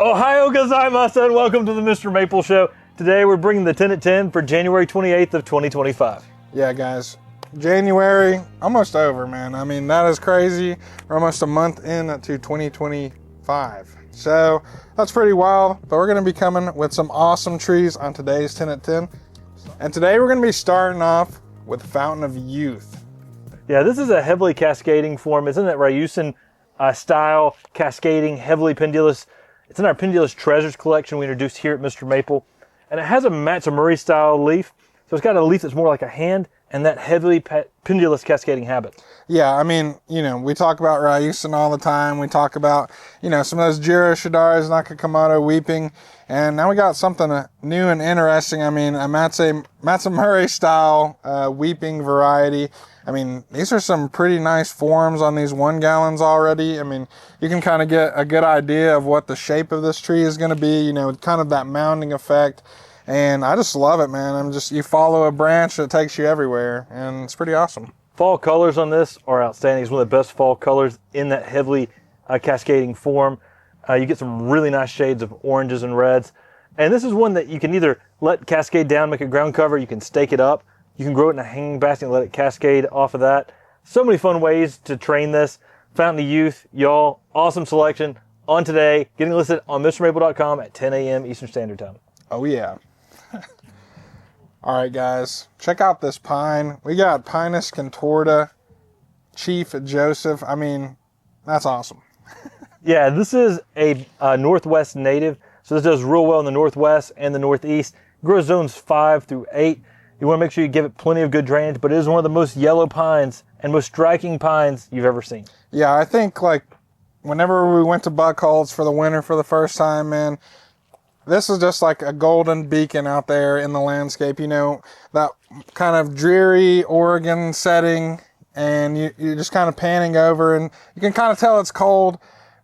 Ohio gozaimasu and welcome to the MrMaple Show. Today we're bringing the 10 at 10 for January 28th of 2025. Yeah, guys. January, almost over, man. I mean, that is crazy. We're almost a month into 2025. So that's pretty wild. But we're going to be coming with some awesome trees on today's 10 at 10. And today we're going to be starting off with Fountain of Youth. Yeah, this is a heavily cascading form. It's in that Ryusen style, cascading, heavily pendulous. It's in our Pendulous Treasures collection we introduced here at MrMaple. And it has a Matsumuri style leaf. So it's got a leaf that's more like a hand and that heavily pendulous cascading habit. Yeah, I mean, we talk about Ryusen all the time. We talk about, some of those Jiro Shidaris, Nakakamoto weeping. And now we got something new and interesting. I mean, a Matsumuri style weeping variety. I mean, these are some pretty nice forms on these 1 gallons already. I mean, you can kind of get a good idea of what the shape of this tree is going to be, kind of that mounding effect. And I just love it, man. You follow a branch that takes you everywhere, and it's pretty awesome. Fall colors on this are outstanding. It's one of the best fall colors in that heavily cascading form. You get some really nice shades of oranges and reds. And this is one that you can either let cascade down, make a ground cover, you can stake it up. You can grow it in a hanging basket and let it cascade off of that. So many fun ways to train this. Fountain of Youth, y'all, awesome selection on today. Getting listed on MrMaple.com at 10 a.m. Eastern Standard Time. Oh, yeah. All right, guys, check out this pine. We got Pinus contorta, Chief Joseph. I mean, that's awesome. Yeah, this is a Northwest native. So this does real well in the Northwest and the Northeast. It grows zones 5 through 8. You want to make sure you give it plenty of good drainage, but it is one of the most yellow pines and most striking pines you've ever seen. Yeah, I think whenever we went to Buckholz for the winter for the first time, man, this is just like a golden beacon out there in the landscape, that kind of dreary Oregon setting, and you're just kind of panning over, and you can kind of tell it's cold,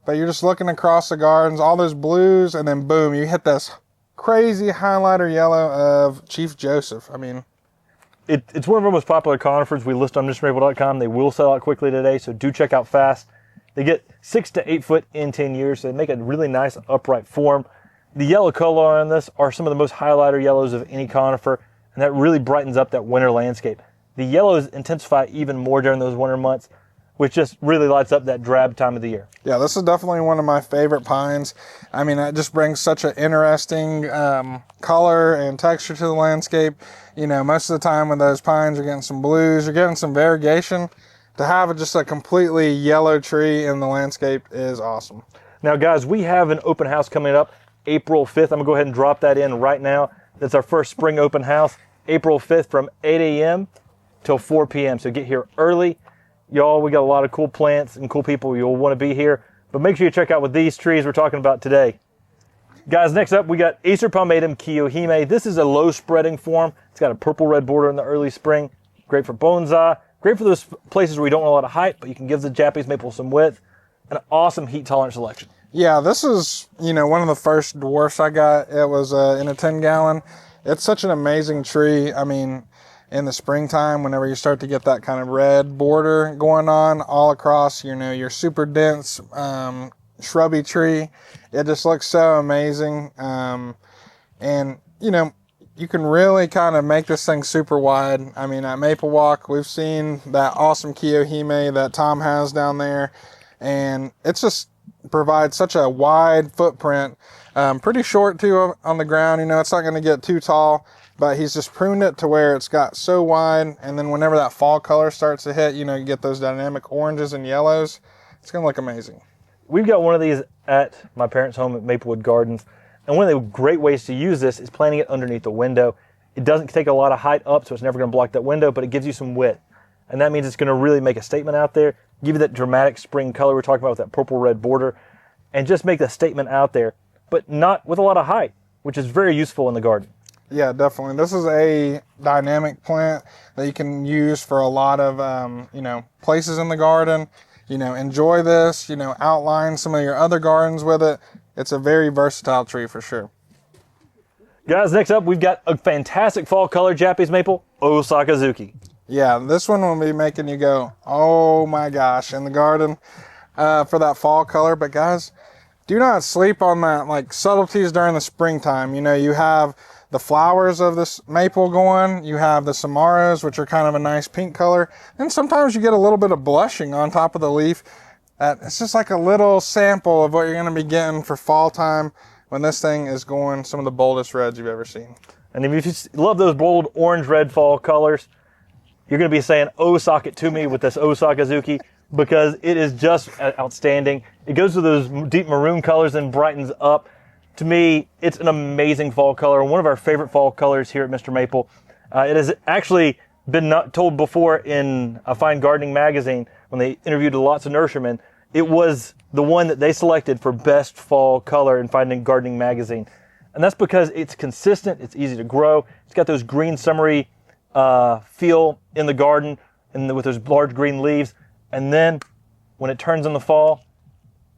but you're just looking across the gardens, all those blues, and then boom, you hit this crazy highlighter yellow of Chief Joseph. I mean, it's one of our most popular conifers. We list on MrMaple.com. They will sell out quickly today, so do check out fast. They get 6 to 8 foot in 10 years, so they make a really nice upright form. The yellow color on this are some of the most highlighter yellows of any conifer, and that really brightens up that winter landscape. The yellows intensify even more during those winter months, which just really lights up that drab time of the year. Yeah, this is definitely one of my favorite pines. I mean, it just brings such an interesting color and texture to the landscape. Most of the time when those pines are getting some blues, you're getting some variegation. To have just a completely yellow tree in the landscape is awesome. Now, guys, we have an open house coming up April 5th. I'm going to go ahead and drop that in right now. That's our first spring open house, April 5th from 8 a.m. till 4 p.m. So get here early. Y'all, we got a lot of cool plants and cool people. You'll want to be here. But make sure you check out what these trees we're talking about today. Guys, next up, we got Acer palmatum kohime. This is a low spreading form. It's got a purple-red border in the early spring. Great for bonsai. Great for those places where you don't want a lot of height, but you can give the Japanese maple some width. An awesome heat-tolerant selection. Yeah, this is, one of the first dwarfs I got. It was in a 10-gallon. It's such an amazing tree. I mean, in the springtime, whenever you start to get that kind of red border going on all across, your super dense shrubby tree, it just looks so amazing. And, you can really kind of make this thing super wide. I mean, at Maple Walk, we've seen that awesome kohime that Tom has down there, and it's just provides such a wide footprint. Pretty short too on the ground. It's not going to get too tall, but he's just pruned it to where it's got so wide. And then whenever that fall color starts to hit, you get those dynamic oranges and yellows. It's going to look amazing. We've got one of these at my parents' home at Maplewood Gardens. And one of the great ways to use this is planting it underneath a window. It doesn't take a lot of height up, so it's never going to block that window, but it gives you some width. And that means it's going to really make a statement out there, give you that dramatic spring color we're talking about with that purple-red border, and just make the statement out there, but not with a lot of height, which is very useful in the garden. Yeah, definitely. This is a dynamic plant that you can use for a lot of, places in the garden. Enjoy this, outline some of your other gardens with it. It's a very versatile tree for sure. Guys, next up, we've got a fantastic fall color Japanese maple, Osakazuki. Yeah, this one will be making you go, oh my gosh, in the garden for that fall color. But guys, do not sleep on that, like, subtleties during the springtime. You know, you have the flowers of this maple going, you have the samaras, which are kind of a nice pink color, and sometimes you get a little bit of blushing on top of the leaf. It's just like a little sample of what you're going to be getting for fall time when this thing is going some of the boldest reds you've ever seen. And if you love those bold orange red fall colors, you're going to be saying, oh, sock it to me with this Osakazuki, because it is just outstanding. It goes to those deep maroon colors and brightens up. To me, it's an amazing fall color, one of our favorite fall colors here at Mr. Maple. It has actually been told before in a Fine Gardening magazine when they interviewed lots of nurserymen. It was the one that they selected for best fall color in Fine Gardening magazine. And that's because it's consistent, it's easy to grow, it's got those green summery feel in the garden and with those large green leaves. And then when it turns in the fall,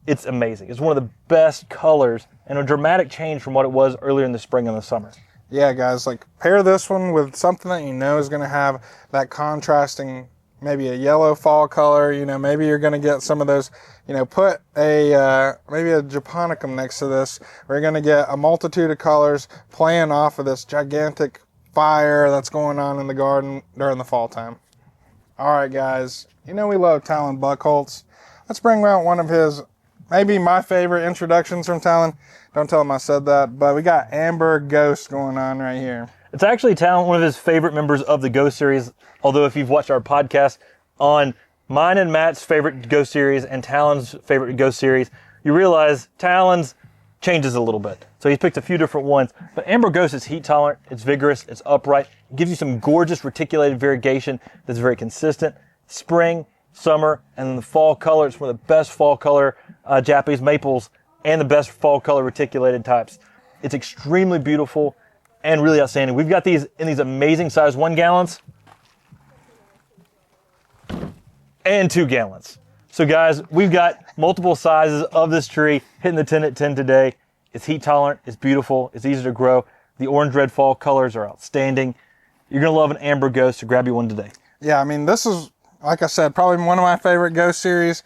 it's amazing. It's one of the best colors and a dramatic change from what it was earlier in the spring and the summer. Yeah, guys, like, pair this one with something that you know is going to have that contrasting, maybe a yellow fall color. You know, maybe you're going to get some of those, you know, put a maybe a japonicum next to this, where you're going to get a multitude of colors playing off of this gigantic fire that's going on in the garden during the fall time. All right, guys, you know we love Talon Buchholz. Let's bring out one of his, maybe my favorite introductions from Talon. Don't tell him I said that, but we got Amber Ghost going on right here. It's actually Talon, one of his favorite members of the Ghost series, although if you've watched our podcast on mine and Matt's favorite Ghost series and Talon's favorite Ghost series, you realize Talon's changes a little bit. So he's picked a few different ones, but Amber Ghost is heat tolerant, it's vigorous, it's upright, it gives you some gorgeous reticulated variegation that's very consistent. Spring, summer, and then the fall color. It's one of the best fall color Japanese maples and the best fall color reticulated types. It's extremely beautiful and really outstanding. We've got these in these amazing size 1 gallons and 2 gallons. So guys, we've got multiple sizes of this tree hitting the 10 at 10 today. It's heat tolerant, it's beautiful, it's easy to grow. The orange red fall colors are outstanding. You're gonna love an Amber Ghost, so grab you one today. Yeah, I mean, this is, like I said, probably one of my favorite Ghost series.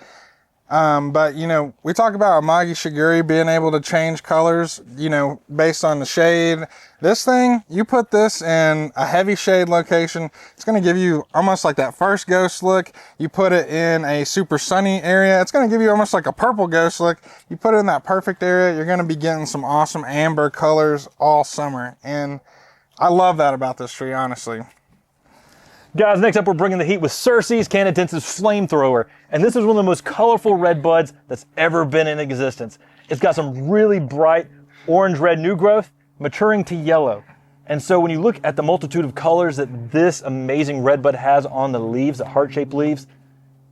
But, you know, we talk about Amagi Shiguri being able to change colors, you know, based on the shade. This thing, you put this in a heavy shade location, it's going to give you almost like that first Ghost look. You put it in a super sunny area, it's going to give you almost like a purple Ghost look. You put it in that perfect area, you're going to be getting some awesome amber colors all summer. And I love that about this tree, honestly. Guys, next up we're bringing the heat with Cersei's Canadensis Flamethrower. And this is one of the most colorful red buds that's ever been in existence. It's got some really bright orange-red new growth, maturing to yellow. And so when you look at the multitude of colors that this amazing red bud has on the leaves, the heart-shaped leaves,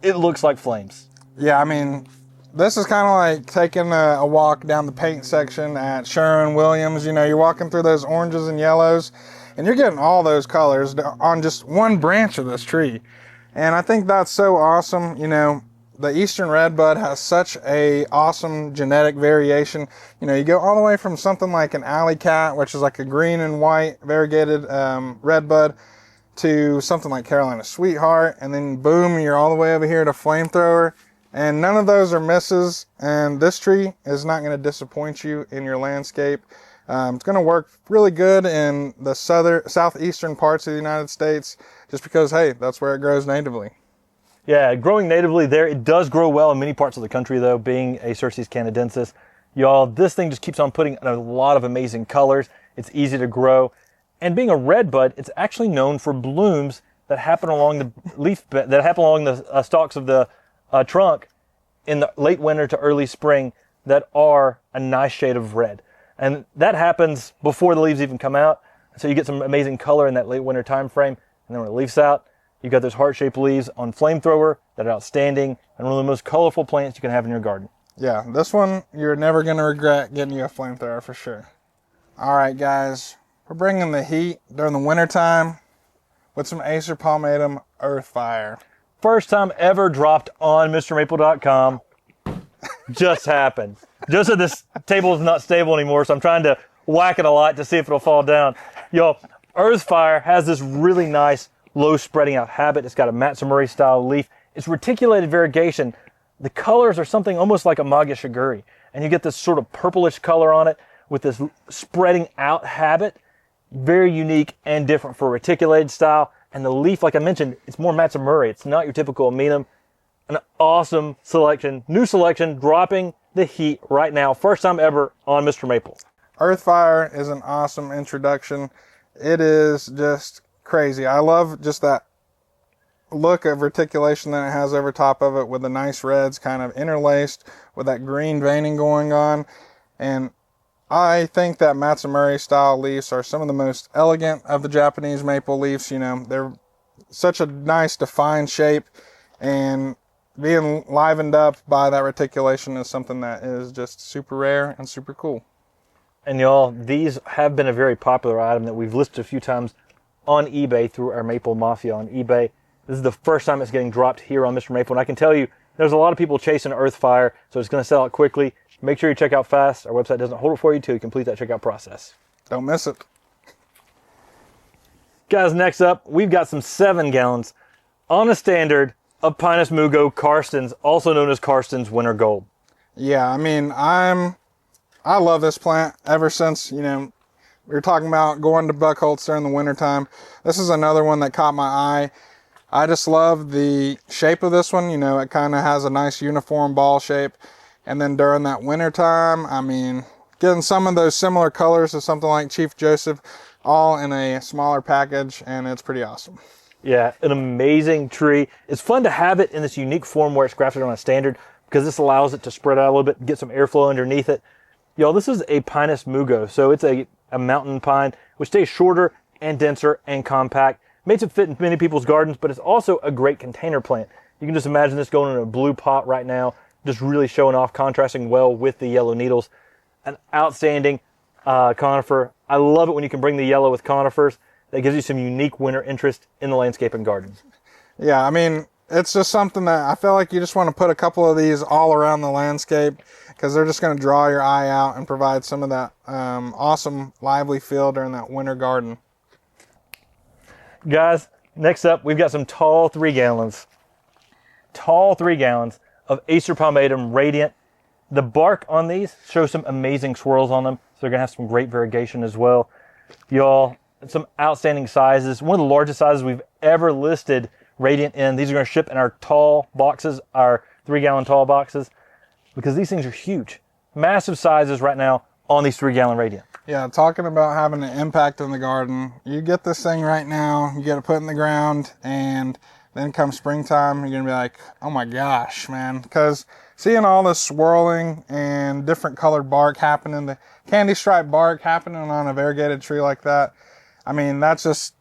it looks like flames. Yeah, I mean, this is kind of like taking a walk down the paint section at Sherwin-Williams. You know, you're walking through those oranges and yellows, and you're getting all those colors on just one branch of this tree. And I think that's so awesome. You know, the Eastern Redbud has such a awesome genetic variation. You know, you go all the way from something like an Alley Cat, which is like a green and white variegated Redbud, to something like Carolina Sweetheart, and then boom, you're all the way over here to Flamethrower. And none of those are misses, and this tree is not going to disappoint you in your landscape. It's going to work really good in the southeastern parts of the United States, just because, hey, that's where it grows natively. Yeah, growing natively there, it does grow well in many parts of the country, though, being a Cersei's Canadensis. Y'all, this thing just keeps on putting a lot of amazing colors. It's easy to grow. And being a red bud, it's actually known for blooms that happen along the the stalks of the trunk in the late winter to early spring that are a nice shade of red. And that happens before the leaves even come out. So you get some amazing color in that late winter time frame. And then when it leaves out, you got those heart-shaped leaves on Flamethrower that are outstanding and one of the most colorful plants you can have in your garden. Yeah, this one, you're never going to regret getting you a Flamethrower for sure. All right, guys, we're bringing the heat during the winter time with some Acer Palmatum Earthfire. First time ever dropped on MrMaple.com. Just happened. Just that this table is not stable anymore, so I'm trying to whack it a lot to see if it'll fall down. Yo, Earthfire has this really nice low spreading out habit. It's got a Matsumuri style leaf. It's reticulated variegation. The colors are something almost like Amagi Shiguri. and you get this sort of purplish color on it with this spreading out habit. Very unique and different for reticulated style. And the leaf, like I mentioned, it's more Matsumuri. It's not your typical Amenum. An awesome selection, new selection, dropping the heat right now. First time ever on MrMaple. Earthfire is an awesome introduction. It is just crazy. I love just that look of reticulation that it has over top of it with the nice reds kind of interlaced with that green veining going on. And I think that Matsumuri style leaves are some of the most elegant of the Japanese maple leaves. You know, they're such a nice defined shape, and being livened up by that reticulation is something that is just super rare and super cool. And y'all, these have been a very popular item that we've listed a few times on eBay through our Maple Mafia on eBay. This is the first time it's getting dropped here on MrMaple, and I can tell you, there's a lot of people chasing Earthfire, so it's going to sell out quickly. Make sure you check out fast. Our website doesn't hold it for you till you complete that checkout process. Don't miss it. Guys, next up, we've got some 7 gallons on a standard of Pinus mugo Karstens, also known as Karstens Winter Gold. Yeah, I mean, I love this plant ever since, you know, we were talking about going to Buckholz during the wintertime. This is another one that caught my eye. I just love the shape of this one. You know, it kind of has a nice uniform ball shape. And then during that winter time, I mean, getting some of those similar colors to something like Chief Joseph, all in a smaller package, and it's pretty awesome. Yeah, an amazing tree. It's fun to have it in this unique form where it's grafted on a standard, because this allows it to spread out a little bit, get some airflow underneath it. Y'all, this is a Pinus mugo, so it's a mountain pine, which stays shorter and denser and compact. Made to fit in many people's gardens, but it's also a great container plant. You can just imagine this going in a blue pot right now, just really showing off, contrasting well with the yellow needles. An outstanding conifer. I love it when you can bring the yellow with conifers. That gives you some unique winter interest in the landscape and garden. Yeah, I mean, it's just something that I feel like you just want to put a couple of these all around the landscape, because they're just going to draw your eye out and provide some of that awesome lively feel during that winter garden. Guys, next up, we've got some tall 3 gallons. Tall 3 gallons of Acer palmatum Radiant. The bark on these shows some amazing swirls on them, so they're going to have some great variegation as well. Y'all, some outstanding sizes. One of the largest sizes we've ever listed Radiant in. These are going to ship in our tall boxes, our 3 gallon tall boxes, because these things are huge. Massive sizes right now on these 3 gallon Radiant. Yeah, talking about having an impact in the garden, you get this thing right now, you get it put in the ground, and then come springtime, you're going to be like, oh my gosh, man. Because seeing all this swirling and different colored bark happening, the candy stripe bark happening on a variegated tree like that, I mean, that's just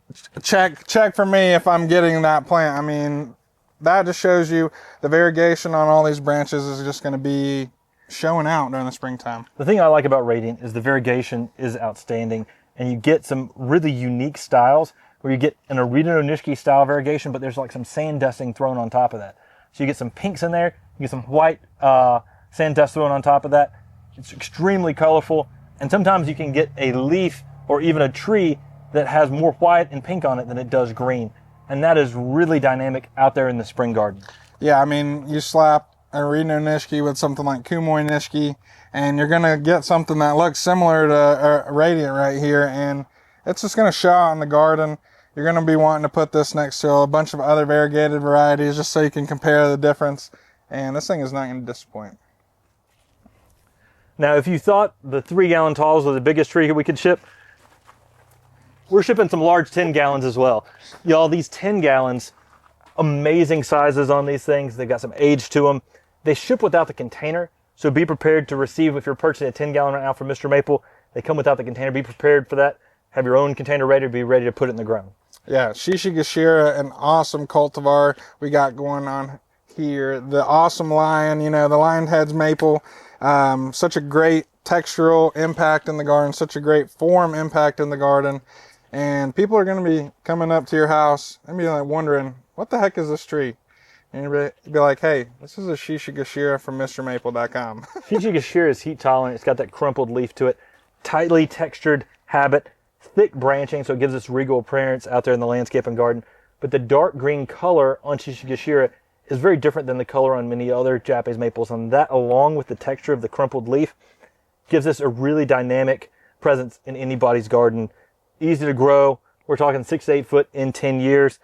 check for me if I'm getting that plant. I mean, that just shows you the variegation on all these branches is just going to be showing out during the springtime. The thing I like about Radiant is the variegation is outstanding, and you get some really unique styles where you get an Arita Nishiki style variegation, but there's like some sand dusting thrown on top of that. So you get some pinks in there, you get some white sand dust thrown on top of that. It's extremely colorful, and sometimes you can get a leaf or even a tree that has more white and pink on it than it does green. And that is really dynamic out there in the spring garden. Yeah, I mean, you slap a Reno Nishiki with something like Kumoi Nishiki, and you're going to get something that looks similar to Radiant right here, and it's just going to show out in the garden. You're going to be wanting to put this next to a bunch of other variegated varieties just so you can compare the difference, and this thing is not going to disappoint. Now, if you thought the 3 gallon talls were the biggest tree we could ship, we're shipping some large 10 gallons as well. Y'all, these 10 gallons, amazing sizes on these things. They've got some age to them. They ship without the container, so be prepared to receive, if you're purchasing a 10 gallon right now from MrMaple, they come without the container. Be prepared for that. Have your own container ready to be ready to put it in the ground. Yeah, Shishigashira, an awesome cultivar we got going on here. The awesome lion, you know, the lion head's maple. Such a great textural impact in the garden, such a great form impact in the garden. And people are going to be coming up to your house and be like wondering, what the heck is this tree? And you'll be like, hey, this is a Shishigashira from MrMaple.com. Shishigashira is heat tolerant. It's got that crumpled leaf to it. Tightly textured habit. Thick branching, so it gives us regal appearance out there in the landscape and garden. But the dark green color on Shishigashira is very different than the color on many other Japanese maples, and that, along with the texture of the crumpled leaf, gives us a really dynamic presence in anybody's garden. Easy to grow. We're talking 6 to 8 foot in 10 years,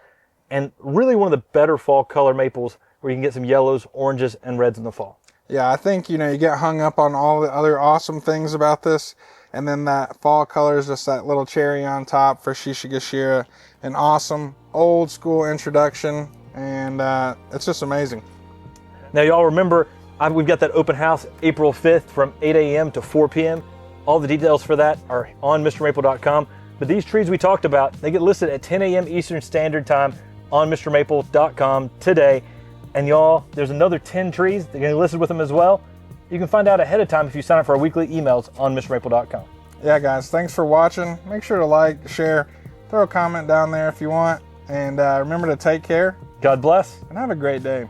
and really one of the better fall color maples where you can get some yellows, oranges, and reds in the fall. Yeah, I think, you get hung up on all the other awesome things about this, and then that fall color is just that little cherry on top for Shishigashira. An awesome old school introduction, and it's just amazing. Now, y'all remember, we've got that open house April 5th from 8 a.m. to 4 p.m. All the details for that are on MrMaple.com. But these trees we talked about, they get listed at 10 a.m. Eastern Standard Time on MrMaple.com today. And y'all, there's another 10 trees that are getting listed with them as well. You can find out ahead of time if you sign up for our weekly emails on MrMaple.com. Yeah, guys, thanks for watching. Make sure to like, share, throw a comment down there if you want. And remember to take care. God bless. And have a great day.